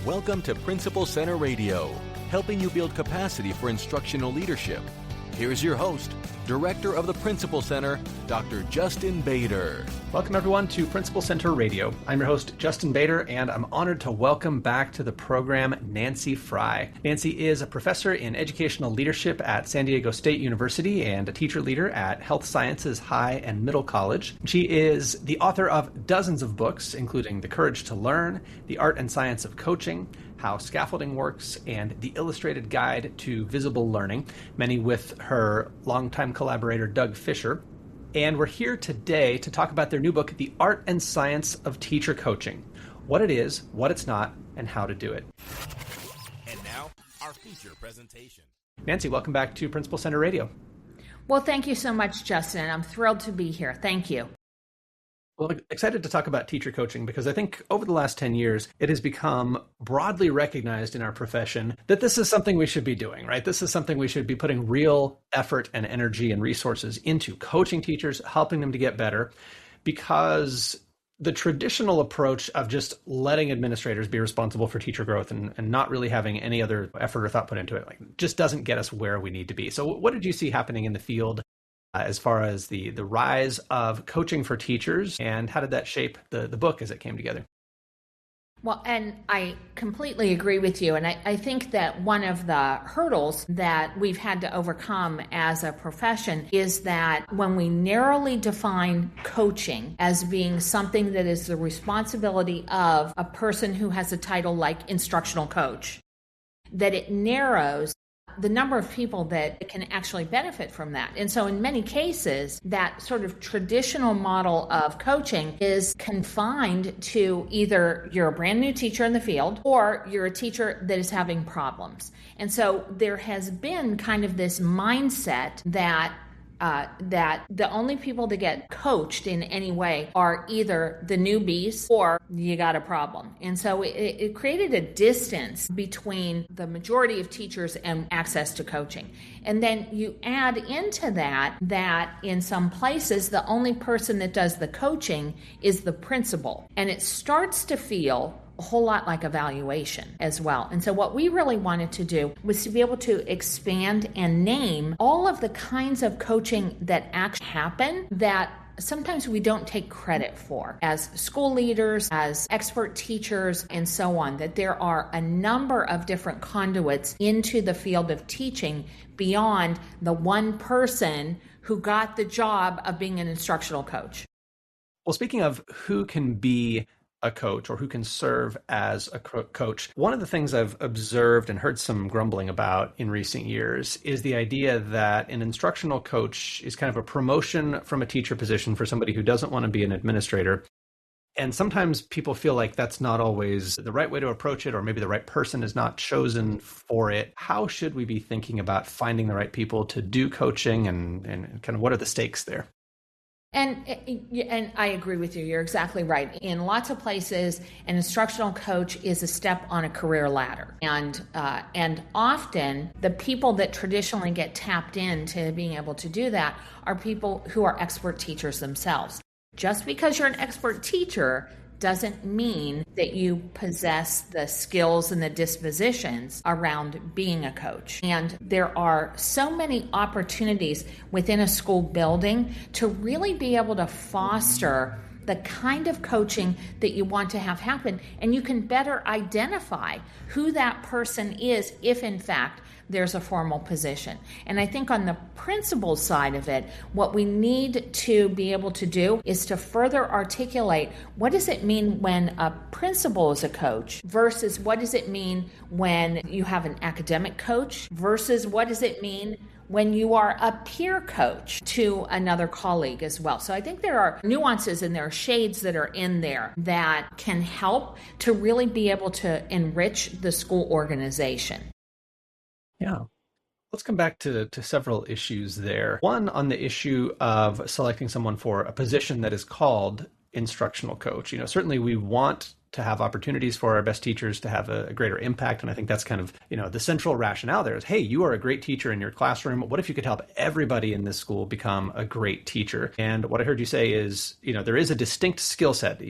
Welcome to Principal Center Radio, helping you build capacity for instructional leadership. Here's your host, Director of the Principal Center, Dr. Justin Bader. Welcome everyone to Principal Center Radio. I'm your host, Justin Bader, and I'm honored to welcome back to the program Nancy Frey. Nancy is a professor in educational leadership at San Diego State University and a teacher leader at Health Sciences High and Middle College. She is the author of dozens of books, including The Courage to Learn, The Art and Science of Coaching, How Scaffolding Works, and The Illustrated Guide to Visible Learning, many with her longtime collaborator, Doug Fisher. And we're here today to talk about their new book, The Art and Science of Teacher Coaching, what it is, what it's not, and how to do it. And now, our feature presentation. Nancy, welcome back to Principal Center Radio. Well, thank you so much, Justin. I'm thrilled to be here. Thank you. Well, excited to talk about teacher coaching because I think over the last 10 years, it has become broadly recognized in our profession that this is something we should be doing, right? This is something we should be putting real effort and energy and resources into, coaching teachers, helping them to get better, because the traditional approach of just letting administrators be responsible for teacher growth and not really having any other effort or thought put into it, just doesn't get us where we need to be. So what did you see happening in the field as far as the rise of coaching for teachers, and how did that shape the book as it came together? Well, and I completely agree with you. And I think that one of the hurdles that we've had to overcome as a profession is that when we narrowly define coaching as being something that is the responsibility of a person who has a title like instructional coach, that it narrows the number of people that can actually benefit from that. And so in many cases, that sort of traditional model of coaching is confined to either you're a brand new teacher in the field or you're a teacher that is having problems. And so there has been kind of this mindset that the only people that get coached in any way are either the newbies or you got a problem. And so it created a distance between the majority of teachers and access to coaching. And then you add into that in some places, the only person that does the coaching is the principal. And it starts to feel a whole lot like evaluation as well. And so what we really wanted to do was to be able to expand and name all of the kinds of coaching that actually happen that sometimes we don't take credit for as school leaders, as expert teachers, and so on, that there are a number of different conduits into the field of teaching beyond the one person who got the job of being an instructional coach. Well, speaking of who can be a coach or who can serve as a coach, one of the things I've observed and heard some grumbling about in recent years is the idea that an instructional coach is kind of a promotion from a teacher position for somebody who doesn't want to be an administrator. And sometimes people feel like that's not always the right way to approach it, or maybe the right person is not chosen for it. How should we be thinking about finding the right people to do coaching, and kind of what are the stakes there? And I agree with you. You're exactly right. In lots of places, an instructional coach is a step on a career ladder. And often the people that traditionally get tapped into being able to do that are people who are expert teachers themselves. Just because you're an expert teacher doesn't mean that you possess the skills and the dispositions around being a coach. And there are so many opportunities within a school building to really be able to foster the kind of coaching that you want to have happen. And you can better identify who that person is if, in fact, there's a formal position. And I think on the principal side of it, what we need to be able to do is to further articulate what does it mean when a principal is a coach versus what does it mean when you have an academic coach versus what does it mean when you are a peer coach to another colleague as well. So I think there are nuances and there are shades that are in there that can help to really be able to enrich the school organization. Yeah. Let's come back to several issues there. One, on the issue of selecting someone for a position that is called instructional coach. Certainly we want to have opportunities for our best teachers to have a greater impact. And I think that's kind of, the central rationale there is, hey, you are a great teacher in your classroom. What if you could help everybody in this school become a great teacher? And what I heard you say is, there is a distinct skill set.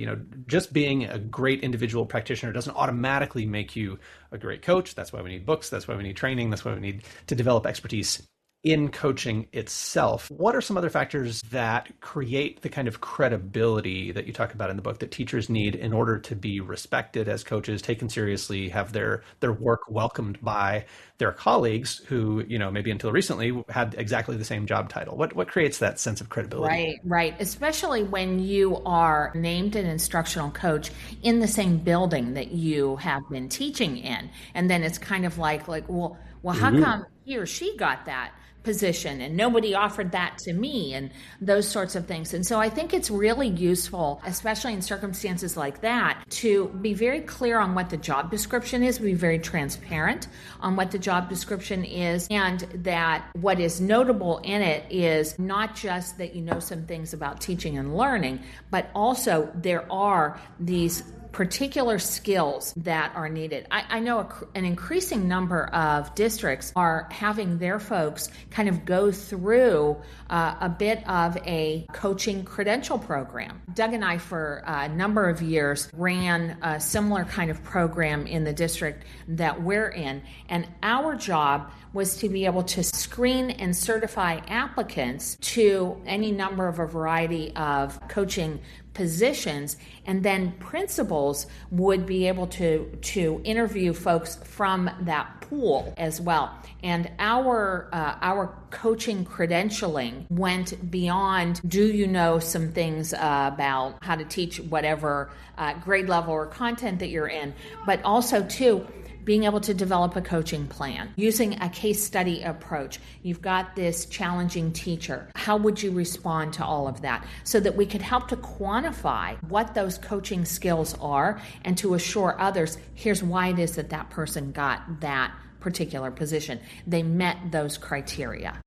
Just being a great individual practitioner doesn't automatically make you a great coach. That's why we need books. That's why we need training. That's why we need to develop expertise in coaching itself. What are some other factors that create the kind of credibility that you talk about in the book that teachers need in order to be respected as coaches, taken seriously, have their work welcomed by their colleagues who, maybe until recently had exactly the same job title? What creates that sense of credibility? Right. Especially when you are named an instructional coach in the same building that you have been teaching in. And then it's kind of like, well, how come he or she got that position and nobody offered that to me, and those sorts of things. And so I think it's really useful, especially in circumstances like that, to be very clear on what the job description is, be very transparent on what the job description is, and that what is notable in it is not just that you know some things about teaching and learning, but also there are these particular skills that are needed. I know an increasing number of districts are having their folks kind of go through a bit of a coaching credential program. Doug and I, for a number of years, ran a similar kind of program in the district that we're in, and our job was to be able to screen and certify applicants to any number of a variety of coaching positions, and then principals would be able to interview folks from that pool as well. And our coaching credentialing went beyond, do you know some things about how to teach whatever grade level or content that you're in, but also too, being able to develop a coaching plan, using a case study approach. You've got this challenging teacher. How would you respond to all of that? So that we could help to quantify what those coaching skills are and to assure others, here's why it is that that person got that particular position. They met those criteria.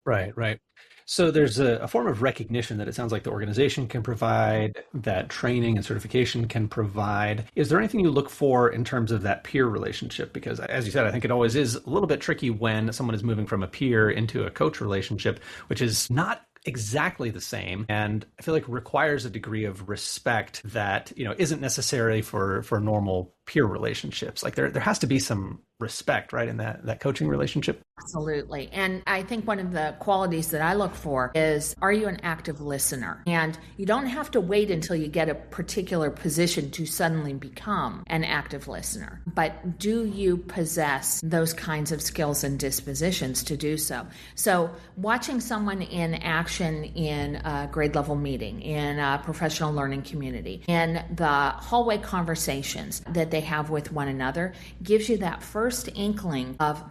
Right. So there's a form of recognition that it sounds like the organization can provide, that training and certification can provide. Is there anything you look for in terms of that peer relationship? Because as you said, I think it always is a little bit tricky when someone is moving from a peer into a coach relationship, which is not exactly the same, and I feel like requires a degree of respect that isn't necessary for normal peer relationships. Like there has to be some respect, right, in that coaching relationship. Absolutely. And I think one of the qualities that I look for is, are you an active listener? And you don't have to wait until you get a particular position to suddenly become an active listener. But do you possess those kinds of skills and dispositions to do so? So watching someone in action in a grade level meeting, in a professional learning community, in the hallway conversations that they have with one another gives you that first inkling of,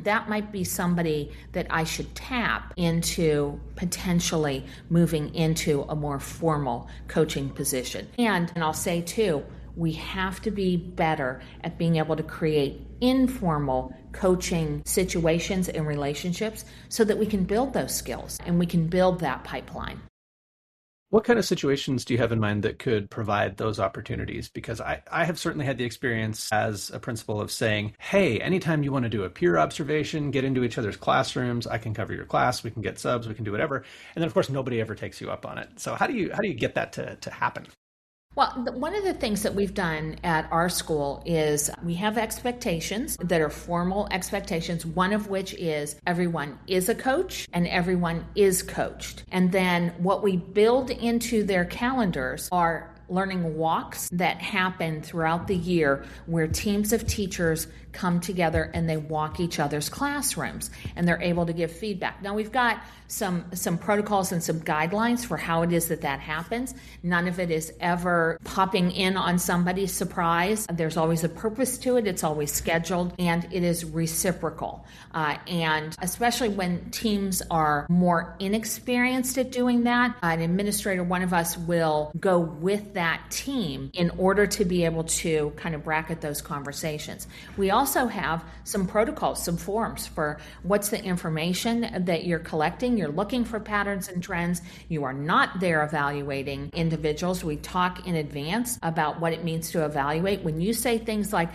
that might be somebody that I should tap into potentially moving into a more formal coaching position. And I'll say too, we have to be better at being able to create informal coaching situations and relationships so that we can build those skills and we can build that pipeline. What kind of situations do you have in mind that could provide those opportunities? Because I have certainly had the experience as a principal of saying, hey, anytime you want to do a peer observation, get into each other's classrooms, I can cover your class, we can get subs, we can do whatever. And then of course, nobody ever takes you up on it. So how do you get that to happen? Well, one of the things that we've done at our school is we have expectations that are formal expectations, one of which is everyone is a coach and everyone is coached. And then what we build into their calendars are learning walks that happen throughout the year where teams of teachers come together and they walk each other's classrooms and they're able to give feedback. Now we've got some protocols and some guidelines for how it is that happens. None of it is ever popping in on somebody's surprise. There's always a purpose to it. It's always scheduled and it is reciprocal. And especially when teams are more inexperienced at doing that, an administrator, one of us will go with that team in order to be able to kind of bracket those conversations. We also have some protocols, some forms for what's the information that you're collecting. You're looking for patterns and trends. You are not there evaluating individuals. We talk in advance about what it means to evaluate. When you say things like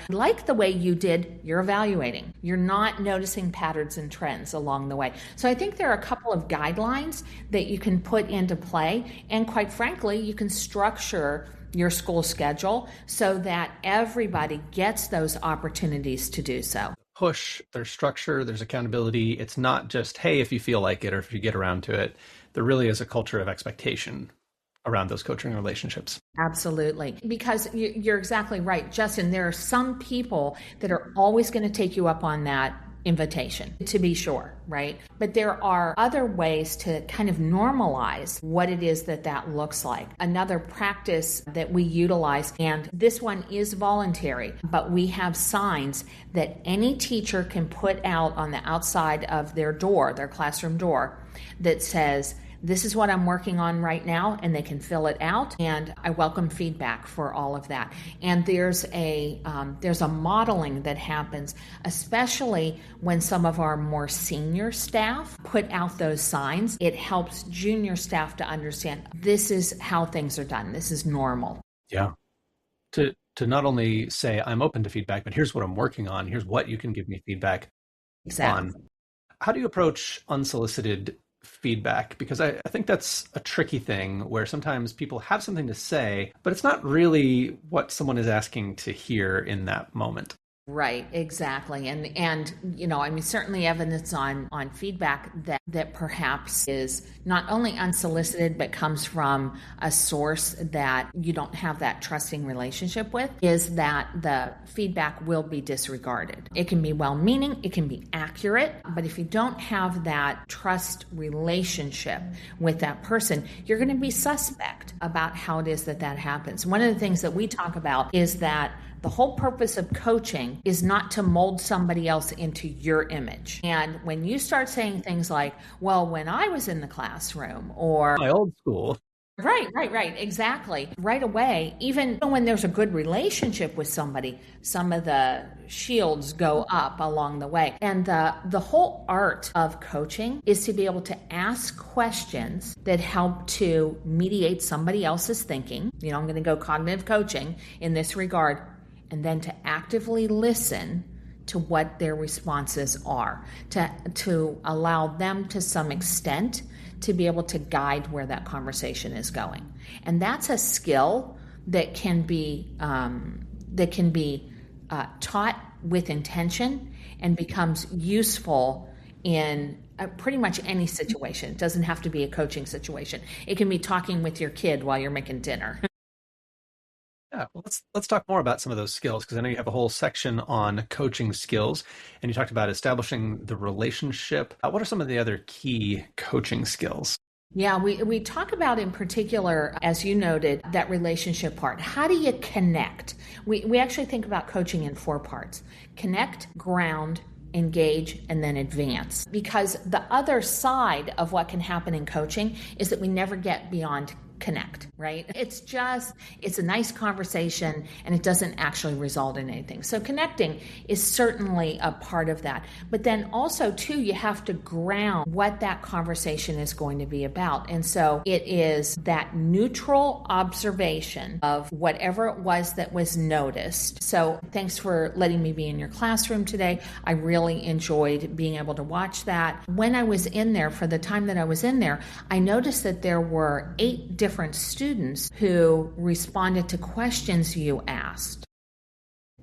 the way you did, you're evaluating. You're not noticing patterns and trends along the way. So I think there are a couple of guidelines that you can put into play. And quite frankly, you can structure your school schedule so that everybody gets those opportunities to do so. Push, there's structure, there's accountability. It's not just, hey, if you feel like it or if you get around to it. There really is a culture of expectation around those coaching relationships. Absolutely. Because you're exactly right, Justin. There are some people that are always going to take you up on that invitation, to be sure, right? But there are other ways to kind of normalize what it is that looks like. Another practice that we utilize, and this one is voluntary, but we have signs that any teacher can put out on the outside of their door, their classroom door, that says, this is what I'm working on right now, and they can fill it out. And I welcome feedback for all of that. And there's a modeling that happens, especially when some of our more senior staff put out those signs. It helps junior staff to understand this is how things are done. This is normal. Yeah. To not only say I'm open to feedback, but here's what I'm working on. Here's what you can give me feedback Exactly. on. How do you approach unsolicited feedback? Because I think that's a tricky thing where sometimes people have something to say, but it's not really what someone is asking to hear in that moment. Right, exactly. And certainly evidence on feedback that perhaps is not only unsolicited but comes from a source that you don't have that trusting relationship with is that the feedback will be disregarded. It can be well-meaning, it can be accurate, but if you don't have that trust relationship with that person, you're going to be suspect about how it is that happens. One of the things that we talk about is that the whole purpose of coaching is not to mold somebody else into your image. And when you start saying things like, well, when I was in the classroom, or My old school. Right, exactly. Right away, even when there's a good relationship with somebody, some of the shields go up along the way. And the whole art of coaching is to be able to ask questions that help to mediate somebody else's thinking. I'm going to go cognitive coaching in this regard, and then to actively listen to what their responses are, to allow them to some extent to be able to guide where that conversation is going. And that's a skill that can be taught with intention and becomes useful in pretty much any situation. It doesn't have to be a coaching situation. It can be talking with your kid while you're making dinner. Yeah, well, let's talk more about some of those skills, because I know you have a whole section on coaching skills, and you talked about establishing the relationship. What are some of the other key coaching skills? Yeah, we talk about in particular, as you noted, that relationship part. How do you connect? We actually think about coaching in 4 parts: connect, ground, engage, and then advance. Because the other side of what can happen in coaching is that we never get beyond connect, right? It's a nice conversation and it doesn't actually result in anything. So connecting is certainly a part of that. But then also too, you have to ground what that conversation is going to be about. And so it is that neutral observation of whatever it was that was noticed. So thanks for letting me be in your classroom today. I really enjoyed being able to watch that. When I was in there, for the time that I was in there, I noticed that there were 8 different students who responded to questions you asked.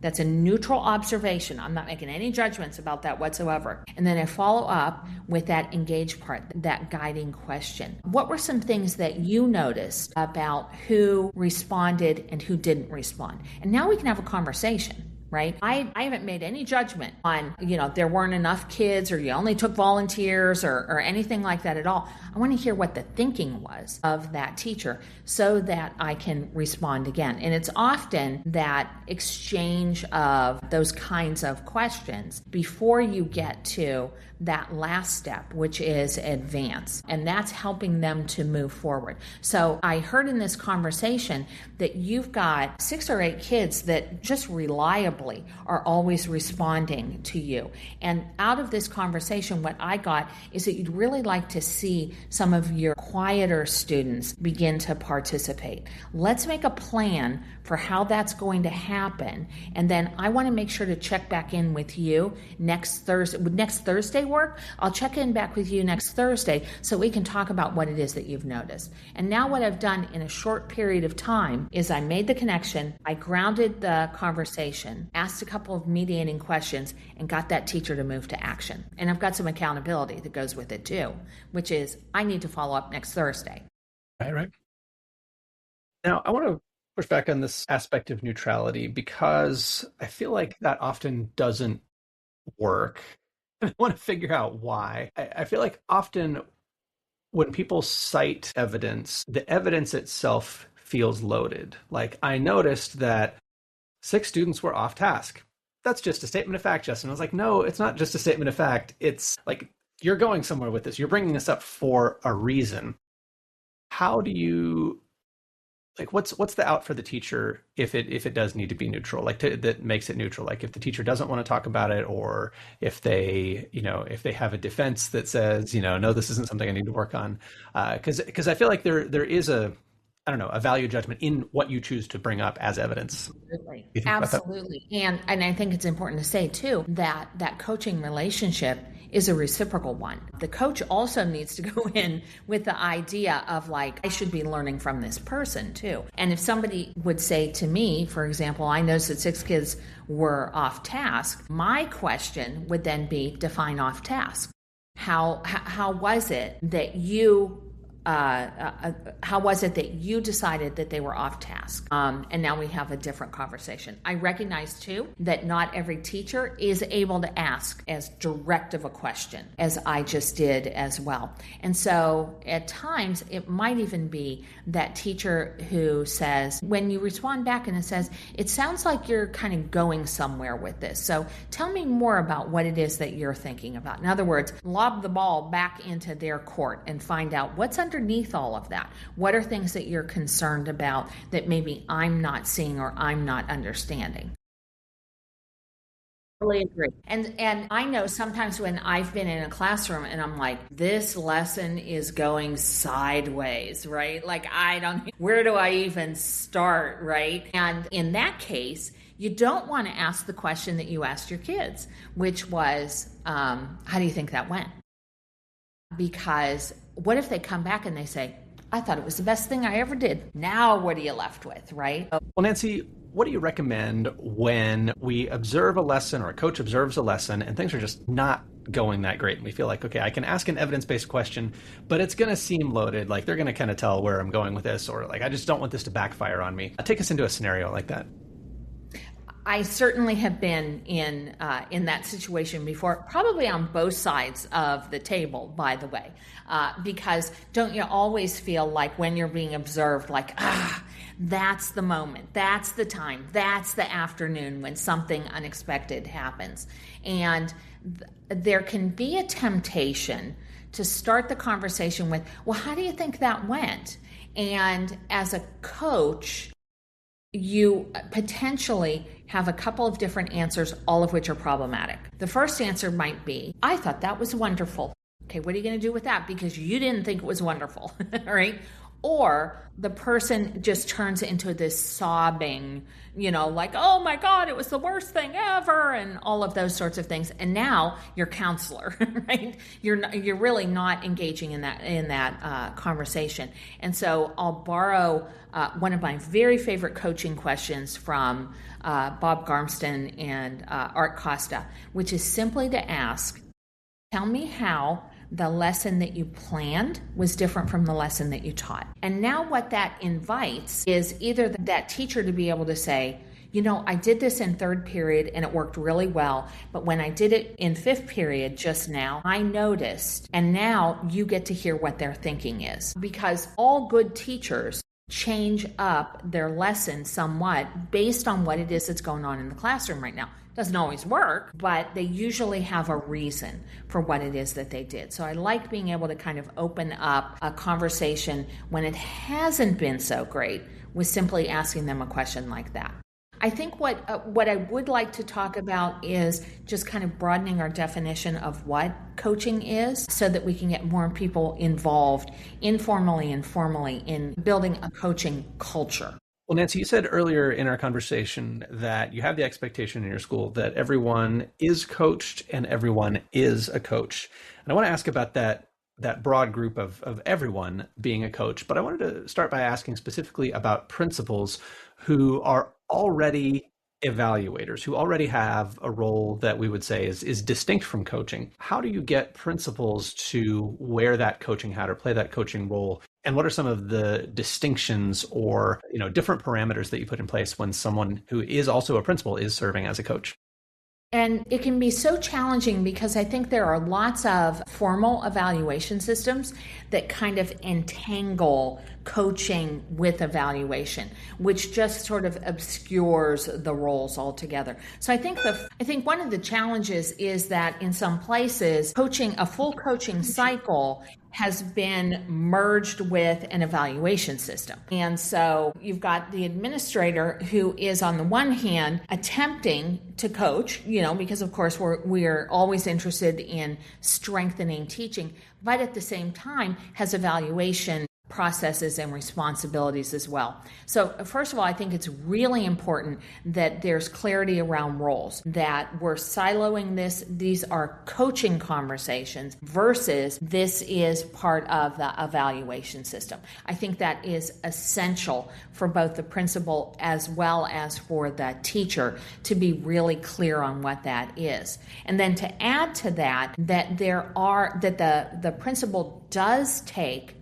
That's a neutral observation. I'm not making any judgments about that whatsoever. And then I follow up with that engage part, that guiding question. What were some things that you noticed about who responded and who didn't respond? And now we can have a conversation, right? I haven't made any judgment on, there weren't enough kids or you only took volunteers or anything like that at all. I want to hear what the thinking was of that teacher so that I can respond again. And it's often that exchange of those kinds of questions before you get to that last step, which is advance. And that's helping them to move forward. So I heard in this conversation that you've got 6 or 8 kids that just reliably are always responding to you. And out of this conversation, what I got is that you'd really like to see some of your quieter students begin to participate. Let's make a plan for how that's going to happen. And then I want to make sure to check back in with you next Thursday. Would next Thursday work? I'll check in back with you next Thursday so we can talk about what it is that you've noticed. And now what I've done in a short period of time is I made the connection, I grounded the conversation, asked a couple of mediating questions, and got that teacher to move to action. And I've got some accountability that goes with it too, which is I need to follow up next Thursday. Right. Now, I want to push back on this aspect of neutrality because I feel like that often doesn't work. I want to figure out why. I feel like often when people cite evidence, the evidence itself feels loaded. Like, I noticed that 6 students were off task. That's just a statement of fact, Justin. I was like, no, it's not just a statement of fact. It's like, you're going somewhere with this. You're bringing this up for a reason. How do you, like, what's the out for the teacher if it does need to be neutral, like that makes it neutral? Like if the teacher doesn't want to talk about it, or if they, if they have a defense that says, no, this isn't something I need to work on. Because I feel like there is a value judgment in what you choose to bring up as evidence. Absolutely. And I think it's important to say too, that coaching relationship is a reciprocal one. The coach also needs to go in with the idea of like, I should be learning from this person too. And if somebody would say to me, for example, I noticed that 6 kids were off task, my question would then be define off task. How was it that you decided that they were off task? And now we have a different conversation. I recognize too that not every teacher is able to ask as direct of a question as I just did as well. And so at times it might even be that teacher who says, when you respond back and it says, it sounds like you're kind of going somewhere with this. So tell me more about what it is that you're thinking about. In other words, lob the ball back into their court and find out what's underneath all of that. What are things that you're concerned about that maybe I'm not seeing or I'm not understanding? Totally agree. And I know sometimes when I've been in a classroom and I'm like, this lesson is going sideways, right? Like, where do I even start, right? And in that case, you don't want to ask the question that you asked your kids, which was, how do you think that went? Because what if they come back and they say, I thought it was the best thing I ever did. Now what are you left with, right? Well, Nancy, what do you recommend when we observe a lesson or a coach observes a lesson and things are just not going that great? And we feel like, okay, I can ask an evidence-based question, but it's going to seem loaded. Like they're going to kind of tell where I'm going with this, or like, I just don't want this to backfire on me. Take us into a scenario like that. I certainly have been in that situation before, probably on both sides of the table, by the way, because don't you always feel like when you're being observed, like, that's the moment, that's the time, that's the afternoon when something unexpected happens. And there can be a temptation to start the conversation with, well, how do you think that went? And as a coach, you potentially have a couple of different answers, all of which are problematic. The first answer might be, I thought that was wonderful. Okay, what are you going to do with that? Because you didn't think it was wonderful, all right? Or the person just turns into this sobbing, like, oh my God, it was the worst thing ever, and all of those sorts of things. And now you're counselor, right? You're really not engaging in that conversation. And so I'll borrow one of my very favorite coaching questions from Bob Garmston and Art Costa, which is simply to ask, tell me how the lesson that you planned was different from the lesson that you taught. And now what that invites is either that teacher to be able to say, I did this in third period and it worked really well. But when I did it in fifth period just now, I noticed, and now you get to hear what their thinking is. Because all good teachers change up their lesson somewhat based on what it is that's going on in the classroom right now. Doesn't always work, but they usually have a reason for what it is that they did. So I like being able to kind of open up a conversation when it hasn't been so great with simply asking them a question like that. I think what I would like to talk about is just kind of broadening our definition of what coaching is so that we can get more people involved informally and formally in building a coaching culture. Well, Nancy, you said earlier in our conversation that you have the expectation in your school that everyone is coached and everyone is a coach. And I want to ask about that broad group of everyone being a coach. But I wanted to start by asking specifically about principals who are already evaluators, who already have a role that we would say is distinct from coaching. How do you get principals to wear that coaching hat or play that coaching role? And what are some of the distinctions or different parameters that you put in place when someone who is also a principal is serving as a coach? And it can be so challenging because I think there are lots of formal evaluation systems that kind of entangle coaching with evaluation, which just sort of obscures the roles altogether. So I think one of the challenges is that in some places, a full coaching cycle has been merged with an evaluation system. And so you've got the administrator who is on the one hand attempting to coach, because of course we're always interested in strengthening teaching, but at the same time has evaluation processes and responsibilities as well. So first of all, I think it's really important that there's clarity around roles, that we're siloing this. These are coaching conversations versus this is part of the evaluation system. I think that is essential for both the principal as well as for the teacher to be really clear on what that is. And then to add to that, that the principal does take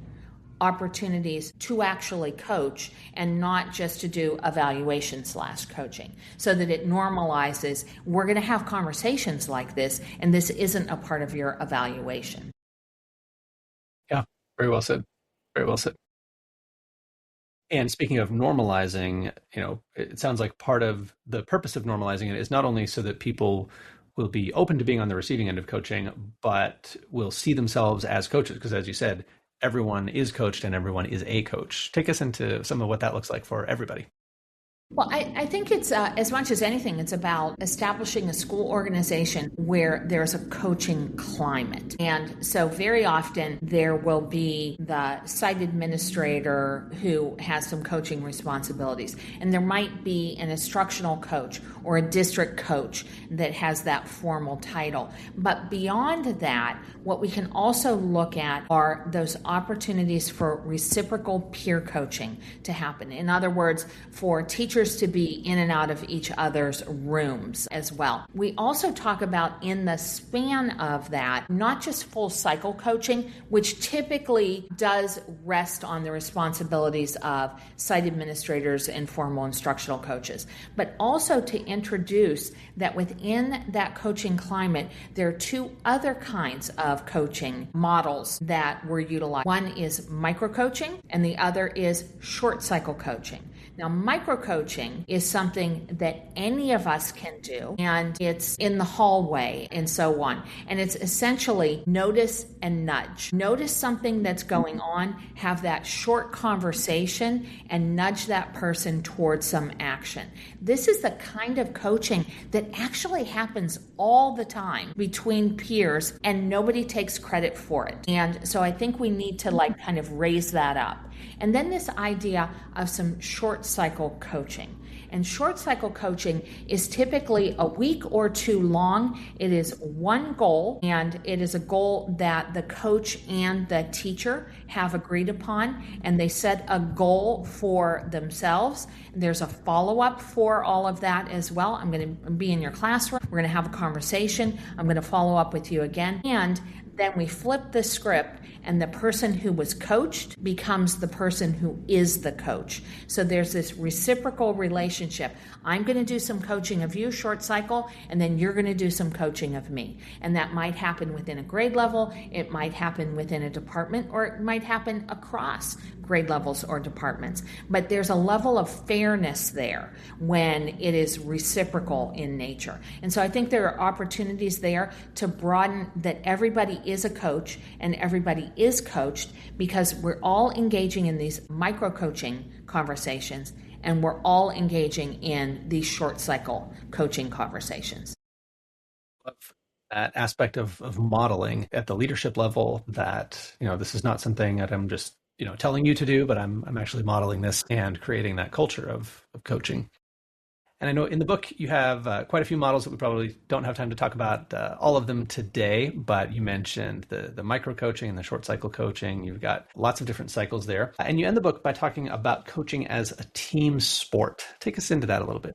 opportunities to actually coach and not just to do evaluation/coaching, so that it normalizes, we're going to have conversations like this and this isn't a part of your evaluation. Yeah, very well said. Very well said. And speaking of normalizing, it sounds like part of the purpose of normalizing it is not only so that people will be open to being on the receiving end of coaching, but will see themselves as coaches, because as you said, everyone is coached and everyone is a coach. Take us into some of what that looks like for everybody. Well, I think it's, as much as anything, it's about establishing a school organization where there's a coaching climate. And so very often there will be the site administrator who has some coaching responsibilities. And there might be an instructional coach or a district coach that has that formal title. But beyond that, what we can also look at are those opportunities for reciprocal peer coaching to happen. In other words, for teachers to be in and out of each other's rooms as well. We also talk about, in the span of that, not just full cycle coaching, which typically does rest on the responsibilities of site administrators and formal instructional coaches, but also to introduce that within that coaching climate, there are two other kinds of coaching models that were utilized. One is micro coaching and the other is short cycle coaching. Now, micro-coaching is something that any of us can do, and it's in the hallway and so on. And it's essentially notice and nudge. Notice something that's going on, have that short conversation, and nudge that person towards some action. This is the kind of coaching that actually happens all the time between peers, and nobody takes credit for it. And so I think we need to kind of raise that up. And then this idea of some short cycle coaching. And short cycle coaching is typically a week or two long. It is one goal, and it is a goal that the coach and the teacher have agreed upon, and they set a goal for themselves. There's a follow-up for all of that as well. I'm going to be in your classroom. We're going to have a conversation. I'm going to follow up with you again. And then we flip the script and the person who was coached becomes the person who is the coach. So there's this reciprocal relationship. I'm going to do some coaching of you, short cycle, and then you're going to do some coaching of me. And that might happen within a grade level, it might happen within a department, or it might happen across grade levels or departments. But there's a level of fairness there when it is reciprocal in nature. And so I think there are opportunities there to broaden that everybody is a coach and everybody is coached, because we're all engaging in these micro-coaching conversations and we're all engaging in these short cycle coaching conversations. That aspect of modeling at the leadership level, that, this is not something that I'm just, telling you to do, but I'm actually modeling this and creating that culture of coaching. And I know in the book you have quite a few models that we probably don't have time to talk about all of them today, but you mentioned the micro coaching and the short cycle coaching. You've got lots of different cycles there. And you end the book by talking about coaching as a team sport. Take us into that a little bit.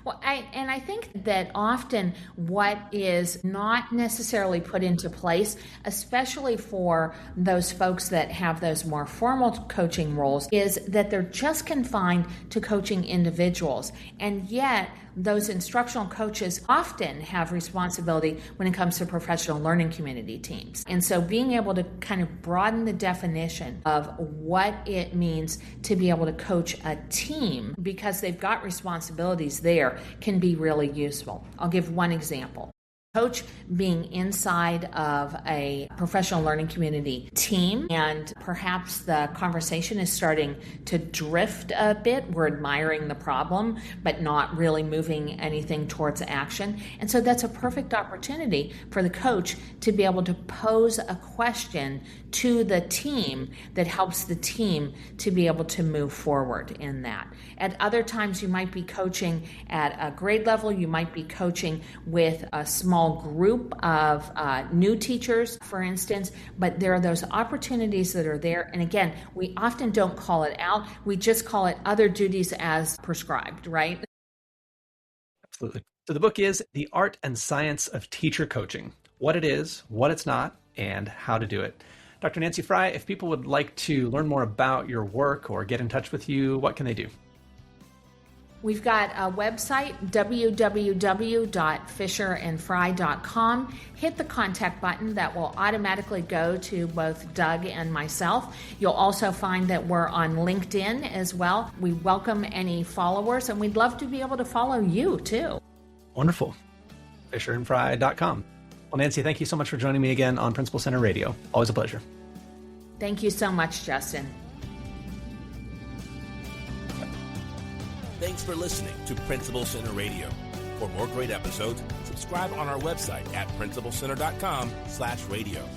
Well, I think that often what is not necessarily put into place, especially for those folks that have those more formal coaching roles, is that they're just confined to coaching individuals. And yet, those instructional coaches often have responsibility when it comes to professional learning community teams. And so being able to kind of broaden the definition of what it means to be able to coach a team, because they've got responsibilities there, can be really useful. I'll give one example. Coach being inside of a professional learning community team, and perhaps the conversation is starting to drift a bit. We're admiring the problem, but not really moving anything towards action. And so that's a perfect opportunity for the coach to be able to pose a question to the team that helps the team to be able to move forward in that. At other times, you might be coaching at a grade level. You might be coaching with a small group of new teachers, for instance, but there are those opportunities that are there. And again, we often don't call it out. We just call it other duties as prescribed, right? Absolutely. So the book is The Art and Science of Teacher Coaching: What It Is, What It's Not, and How to Do It. Dr. Nancy Frey, if people would like to learn more about your work or get in touch with you, what can they do? We've got a website, www.fisherandfrey.com. Hit the contact button. That will automatically go to both Doug and myself. You'll also find that we're on LinkedIn as well. We welcome any followers, and we'd love to be able to follow you too. Wonderful. fisherandfrey.com. Well, Nancy, thank you so much for joining me again on Principal Center Radio. Always a pleasure. Thank you so much, Justin. Thanks for listening to Principal Center Radio. For more great episodes, subscribe on our website at principalcenter.com/radio.